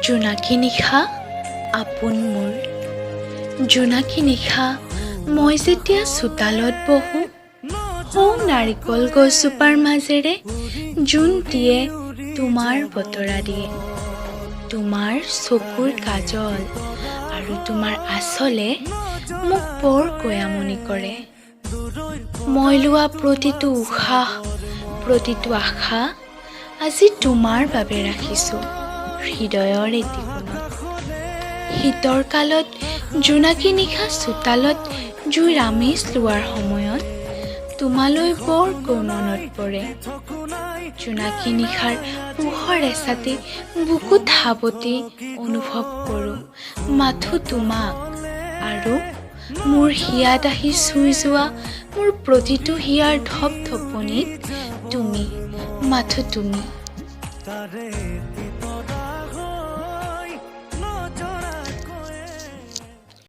জোনাকী নিশা আপোন মোৰ জোনাকী নিশা মই যেতিয়া চোতালত বহো সৌ নাৰিকল গছজোপাৰ মাজেৰে জোনটিয়ে তোমাৰ বতৰা দিয়ে তোমাৰ চকুৰ কাজল আৰু তোমাৰ আঁচলে মোক বৰ কয়ামনি কৰে মই লোৱা প্ৰতিটো উশাহ প্ৰতিটো আশা আজি তোমাৰ বাবে ৰাখিছোঁ হৃদয়ৰ এটি কোণত শীতৰ কালত জোনাকী নিশা চোতালত জুইৰ আমেজ লোৱাৰ সময়ত তোমালৈ বৰকৈ মনত পৰে জোনাকী নিশাৰ পোহৰ এচাতি বুকুত সাৱটি অনুভৱ কৰোঁ মাথো তোমাক আৰু মোৰ হিয়াত আহি চুই যোৱা মোৰ প্ৰতিটো হিয়াৰ ধপধপনিত তুমি মাথো তুমি